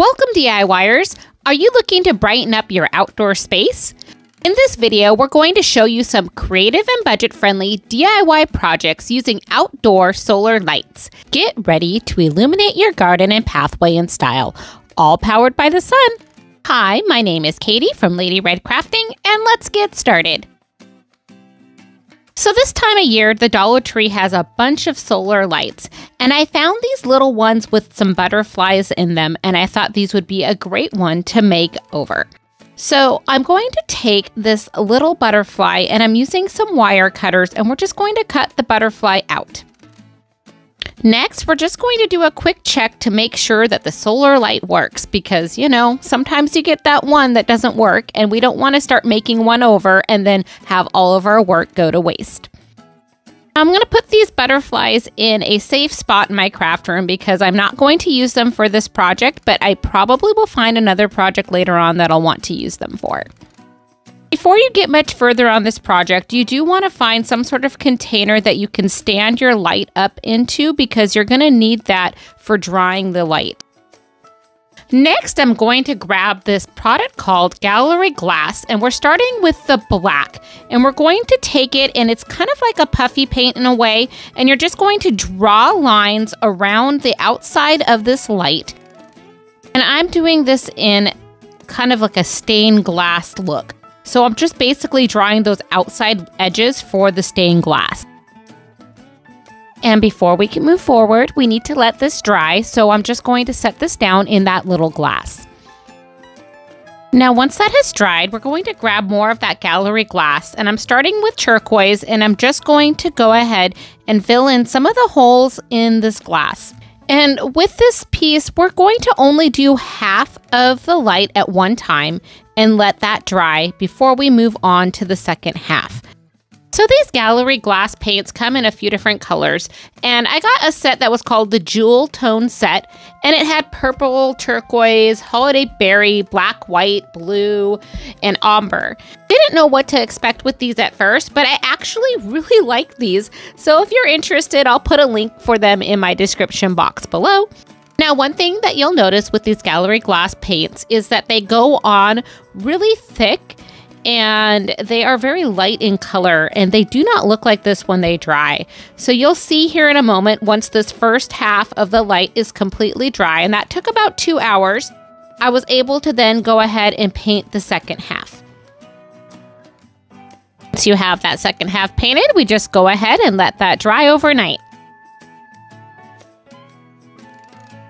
Welcome DIYers! Are you looking to brighten up your outdoor space? In this video, we're going to show you some creative and budget-friendly DIY projects using outdoor solar lights. Get ready to illuminate your garden and pathway in style, all powered by the sun. Hi, my name is Katie from Lady Red Crafting, and let's get started. So this time of year, the Dollar Tree has a bunch of solar lights, and I found these little ones with some butterflies in them, and I thought these would be a great one to make over. So I'm going to take this little butterfly, and I'm using some wire cutters, and we're just going to cut the butterfly out. Next, we're just going to do a quick check to make sure that the solar light works because, you know, sometimes you get that one that doesn't work and we don't want to start making one over and then have all of our work go to waste. I'm going to put these butterflies in a safe spot in my craft room because I'm not going to use them for this project, but I probably will find another project later on that I'll want to use them for. Before you get much further on this project, you do want to find some sort of container that you can stand your light up into because you're going to need that for drying the light. Next, I'm going to grab this product called Gallery Glass, and we're starting with the black. And we're going to take it, and it's kind of like a puffy paint in a way, and you're just going to draw lines around the outside of this light. And I'm doing this in kind of like a stained glass look. So I'm just basically drawing those outside edges for the stained glass. And before we can move forward, we need to let this dry. So I'm just going to set this down in that little glass. Now, once that has dried, we're going to grab more of that gallery glass. And I'm starting with turquoise, and I'm just going to go ahead and fill in some of the holes in this glass. And with this piece, we're going to only do half of the light at one time and let that dry before we move on to the second half. So these gallery glass paints come in a few different colors, and I got a set that was called the Jewel Tone Set, and it had purple, turquoise, holiday berry, black, white, blue, and umber. Didn't know what to expect with these at first, but I actually really like these, so if you're interested, I'll put a link for them in my description box below. Now, one thing that you'll notice with these gallery glass paints is that they go on really thick, and they are very light in color, and they do not look like this when they dry. So you'll see here in a moment, once this first half of the light is completely dry, and that took about 2 hours, I was able to then go ahead and paint the second half. Once you have that second half painted, we just go ahead and let that dry overnight.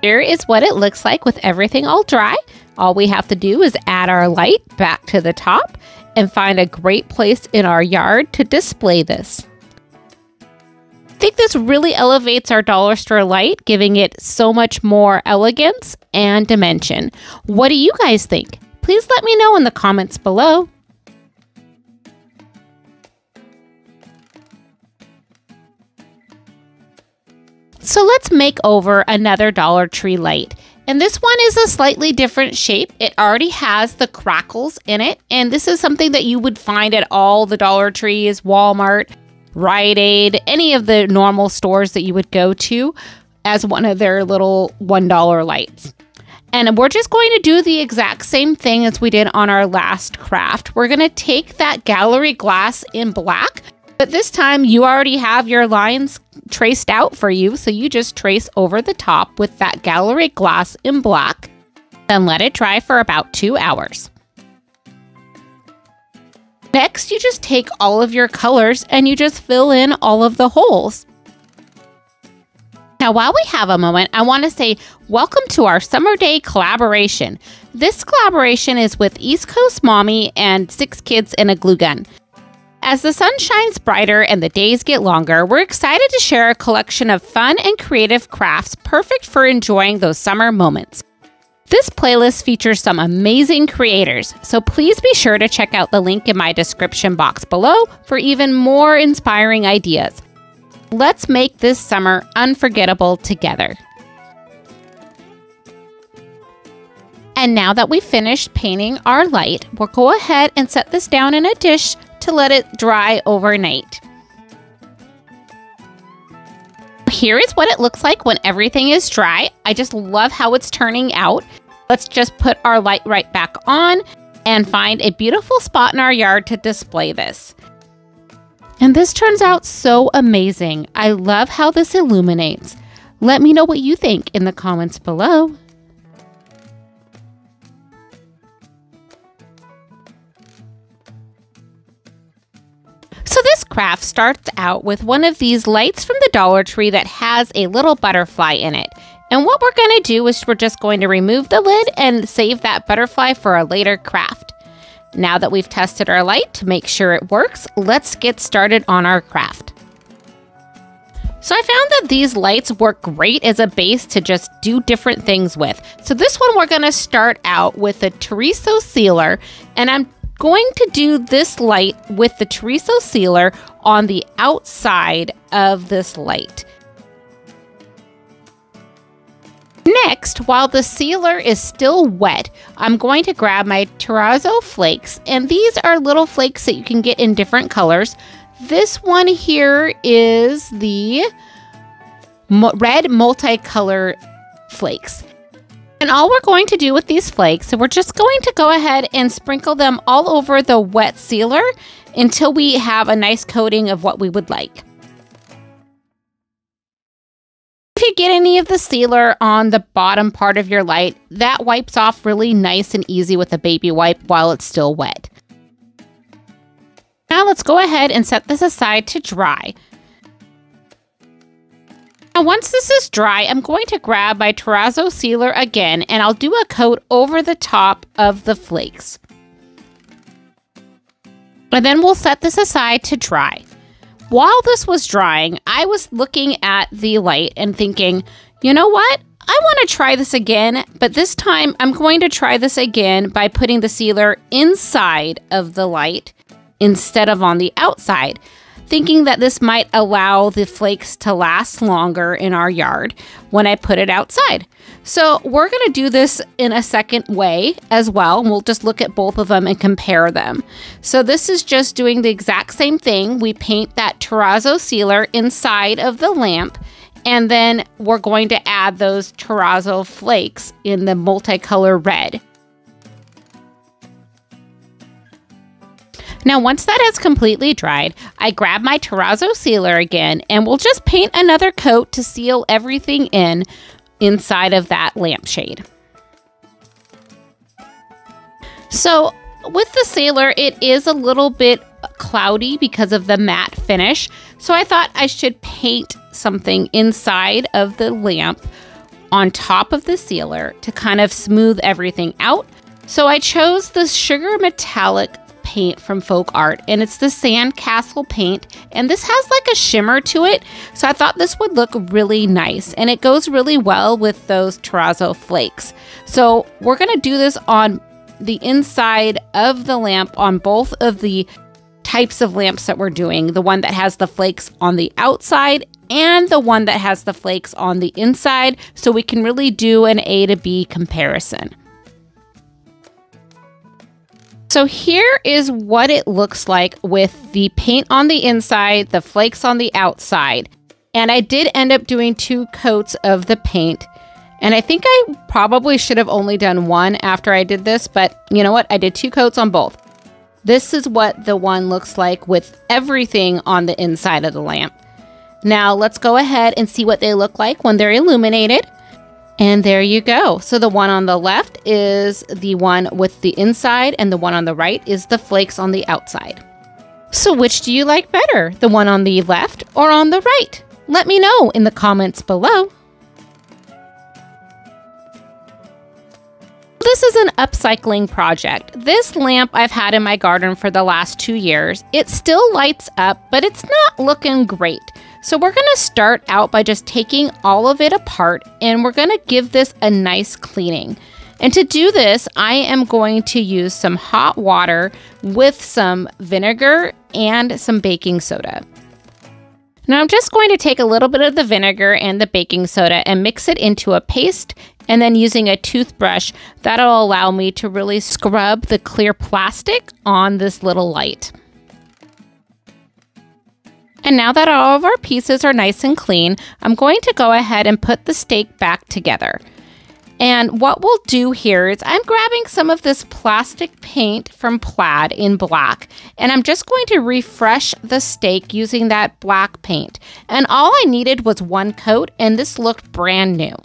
Here is what it looks like with everything all dry. All we have to do is add our light back to the top and find a great place in our yard to display this. I think this really elevates our dollar store light, giving it so much more elegance and dimension. What do you guys think? Please let me know in the comments below. So let's make over another Dollar Tree light. And this one is a slightly different shape. It already has the crackles in it. And this is something that you would find at all the Dollar Trees, Walmart, Rite Aid, any of the normal stores that you would go to as one of their little $1 lights. And we're just going to do the exact same thing as we did on our last craft. We're going to take that gallery glass in black, but this time you already have your lines traced out for you, so you just trace over the top with that gallery glass in black, then let it dry for about 2 hours. Next, you just take all of your colors and you just fill in all of the holes. Now, while we have a moment, I want to say welcome to our Summer Day collaboration. This collaboration is with East Coast Mommy and 6 Kids and a Glue Gun. As the sun shines brighter and the days get longer, we're excited to share a collection of fun and creative crafts perfect for enjoying those summer moments. This playlist features some amazing creators, so please be sure to check out the link in my description box below for even more inspiring ideas. Let's make this summer unforgettable together. And now that we've finished painting our light, we'll go ahead and set this down in a dish to let it dry overnight. Here is what it looks like when everything is dry. I just love how it's turning out. Let's just put our light right back on and find a beautiful spot in our yard to display this. And this turns out so amazing. I love how this illuminates. Let me know what you think in the comments below. So this craft starts out with one of these lights from the Dollar Tree that has a little butterfly in it. And what we're going to do is we're just going to remove the lid and save that butterfly for a later craft. Now that we've tested our light to make sure it works, let's get started on our craft. So I found that these lights work great as a base to just do different things with. So this one we're going to start out with a terrazzo sealer, and I'm going to do this light with the terrazzo sealer on the outside of this light. Next, while the sealer is still wet, I'm going to grab my terrazzo flakes, and these are little flakes that you can get in different colors. This one here is the red multicolor flakes. And all we're going to do with these flakes, so we're just going to go ahead and sprinkle them all over the wet sealer until we have a nice coating of what we would like. If you get any of the sealer on the bottom part of your light, that wipes off really nice and easy with a baby wipe while it's still wet. Now let's go ahead and set this aside to dry. Now once this is dry, I'm going to grab my terrazzo sealer again, and I'll do a coat over the top of the flakes. And then we'll set this aside to dry. While this was drying, I was looking at the light and thinking, you know what? I want to try this again, but this time I'm going to try this again by putting the sealer inside of the light instead of on the outside, thinking that this might allow the flakes to last longer in our yard when I put it outside. So we're going to do this in a second way as well, and we'll just look at both of them and compare them. So this is just doing the exact same thing. We paint that terrazzo sealer inside of the lamp, and then we're going to add those terrazzo flakes in the multicolor red. Now, once that has completely dried, I grab my terrazzo sealer again, and we'll just paint another coat to seal everything inside of that lampshade. So with the sealer, it is a little bit cloudy because of the matte finish. So I thought I should paint something inside of the lamp on top of the sealer to kind of smooth everything out. So I chose the sugar metallic paint from Folk Art, and it's the Sandcastle paint, and this has like a shimmer to it, so I thought this would look really nice, and it goes really well with those terrazzo flakes. So we're going to do this on the inside of the lamp on both of the types of lamps that we're doing, the one that has the flakes on the outside and the one that has the flakes on the inside, so we can really do an A to B comparison. So here is what it looks like with the paint on the inside, the flakes on the outside. And I did end up doing 2 coats of the paint. And I think I probably should have only done 1 after I did this, but you know what? I did 2 coats on both. This is what the one looks like with everything on the inside of the lamp. Now let's go ahead and see what they look like when they're illuminated. And there you go. So the one on the left is the one with the inside, and the one on the right is the flakes on the outside. So which do you like better, the one on the left or on the right? Let me know in the comments below. This is an upcycling project. This lamp I've had in my garden for the last 2 years. It still lights up, but it's not looking great. So we're going to start out by just taking all of it apart, and we're going to give this a nice cleaning. And to do this, I am going to use some hot water with some vinegar and some baking soda. Now I'm just going to take a little bit of the vinegar and the baking soda and mix it into a paste, and then using a toothbrush, that'll allow me to really scrub the clear plastic on this little light. And now that all of our pieces are nice and clean, I'm going to go ahead and put the stake back together. And what we'll do here is I'm grabbing some of this plastic paint from Plaid in black, and I'm just going to refresh the stake using that black paint. And all I needed was one coat, and this looked brand new.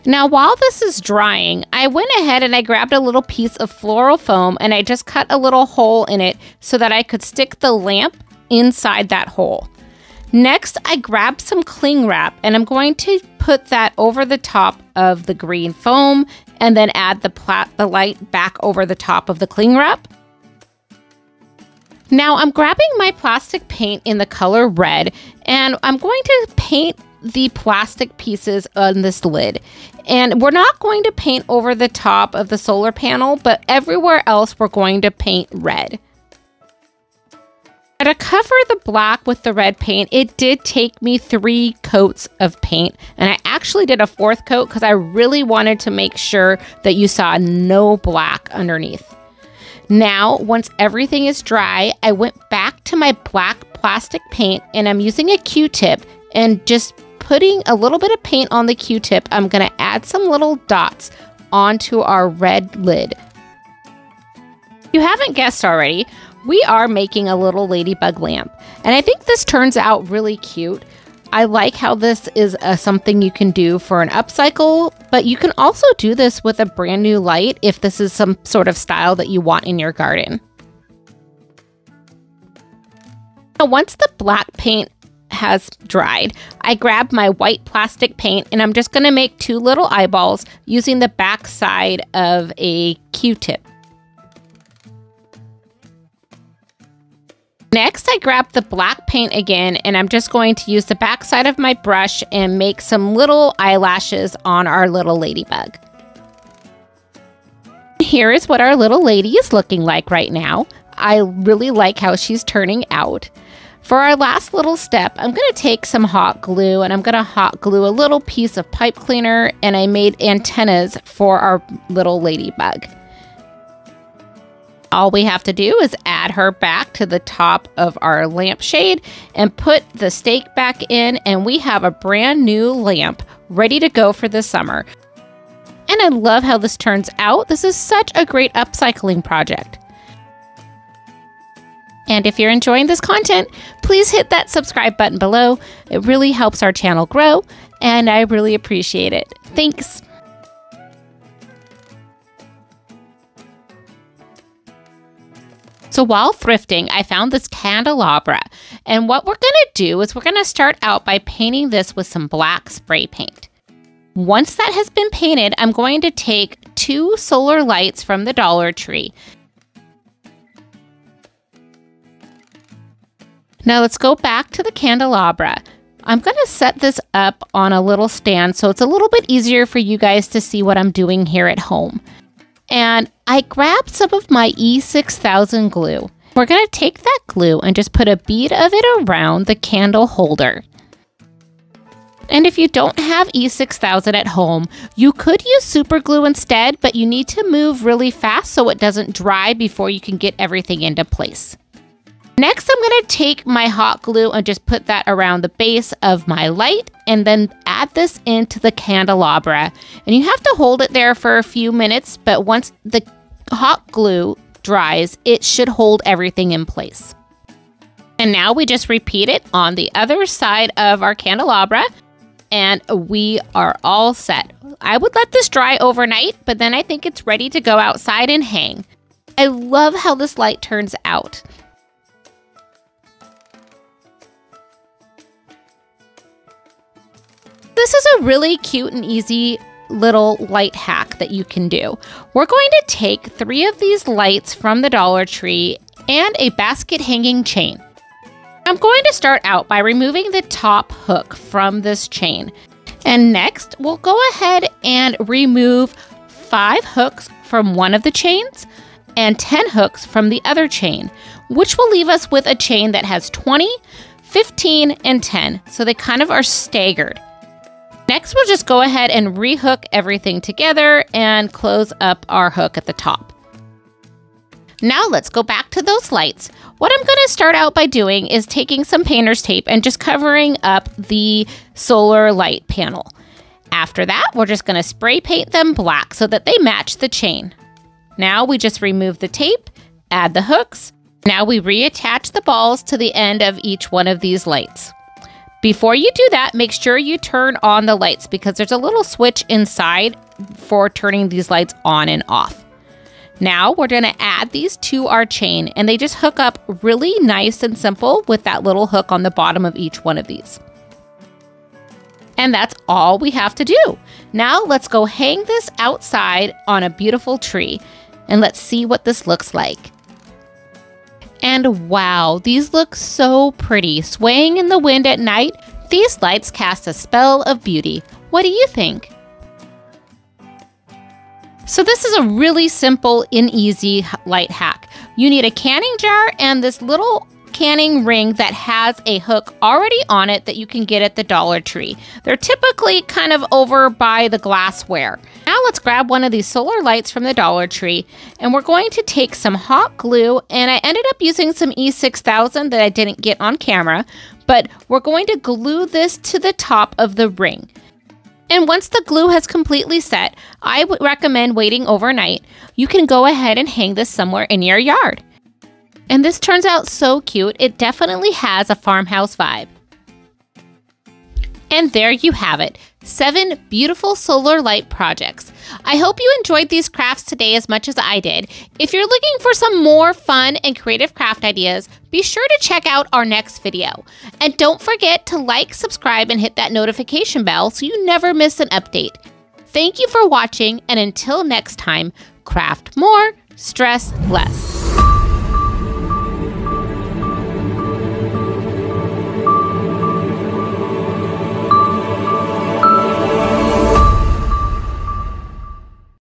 Now, while this is drying, I went ahead and I grabbed a little piece of floral foam and I just cut a little hole in it so that I could stick the lamp inside that hole. Next, I grabbed some cling wrap and I'm going to put that over the top of the green foam and then add the light back over the top of the cling wrap. Now, I'm grabbing my plastic paint in the color red and I'm going to paint the plastic pieces on this lid. And we're not going to paint over the top of the solar panel, but everywhere else we're going to paint red. To cover the black with the red paint, it did take me 3 coats of paint, and I actually did a 4th coat because I really wanted to make sure that you saw no black underneath. Now, once everything is dry, I went back to my black plastic paint and I'm using a Q-tip and just putting a little bit of paint on the Q-tip. I'm going to add some little dots onto our red lid. If you haven't guessed already, we are making a little ladybug lamp, and I think this turns out really cute. I like how this is something you can do for an upcycle, but you can also do this with a brand new light if this is some sort of style that you want in your garden. Now, once the black paint has dried, I grabbed my white plastic paint and I'm just going to make 2 little eyeballs using the back side of a Q-tip. Next, I grabbed the black paint again and I'm just going to use the back side of my brush and make some little eyelashes on our little ladybug. Here is what our little lady is looking like right now. I really like how she's turning out. For our last little step, I'm going to take some hot glue and I'm going to hot glue a little piece of pipe cleaner, and I made antennas for our little ladybug. All we have to do is add her back to the top of our lampshade and put the stake back in, and we have a brand new lamp ready to go for the summer. And I love how this turns out. This is such a great upcycling project. And if you're enjoying this content, please hit that subscribe button below. It really helps our channel grow, and I really appreciate it. Thanks. So while thrifting, I found this candelabra, and what we're going to do is we're going to start out by painting this with some black spray paint. Once that has been painted, I'm going to take 2 solar lights from the Dollar Tree. Now let's go back to the candelabra. I'm going to set this up on a little stand so it's a little bit easier for you guys to see what I'm doing here at home. And I grabbed some of my E6000 glue. We're going to take that glue and just put a bead of it around the candle holder. And if you don't have E6000 at home, you could use super glue instead, but you need to move really fast so it doesn't dry before you can get everything into place. Next, I'm going to take my hot glue and just put that around the base of my light and then add this into the candelabra. And you have to hold it there for a few minutes, but once the hot glue dries, it should hold everything in place. And now we just repeat it on the other side of our candelabra, and we are all set. I would let this dry overnight, but then I think it's ready to go outside and hang. I love how this light turns out. This is a really cute and easy little light hack that you can do. We're going to take 3 of these lights from the Dollar Tree and a basket hanging chain. I'm going to start out by removing the top hook from this chain. And next, we'll go ahead and remove 5 hooks from one of the chains and 10 hooks from the other chain, which will leave us with a chain that has 20, 15, and 10. So they kind of are staggered. Next, we'll just go ahead and rehook everything together and close up our hook at the top. Now let's go back to those lights. What I'm going to start out by doing is taking some painter's tape and just covering up the solar light panel. After that, we're just going to spray paint them black so that they match the chain. Now we just remove the tape, add the hooks. Now we reattach the balls to the end of each one of these lights. Before you do that, make sure you turn on the lights because there's a little switch inside for turning these lights on and off. Now we're going to add these to our chain, and they just hook up really nice and simple with that little hook on the bottom of each one of these. And that's all we have to do. Now let's go hang this outside on a beautiful tree, and let's see what this looks like. And wow, these look so pretty. Swaying in the wind at night, these lights cast a spell of beauty. What do you think? So this is a really simple and easy light hack. You need a canning jar and this little canning ring that has a hook already on it that you can get at the Dollar Tree. They're typically kind of over by the glassware. Now let's grab one of these solar lights from the Dollar Tree, and we're going to take some hot glue, and I ended up using some E6000 that I didn't get on camera, but we're going to glue this to the top of the ring. And once the glue has completely set, I would recommend waiting overnight. You can go ahead and hang this somewhere in your yard. And this turns out so cute. It definitely has a farmhouse vibe. And there you have it, 7 beautiful solar light projects. I hope you enjoyed these crafts today as much as I did. If you're looking for some more fun and creative craft ideas, be sure to check out our next video. And don't forget to like, subscribe, and hit that notification bell so you never miss an update. Thank you for watching, and until next time, craft more, stress less.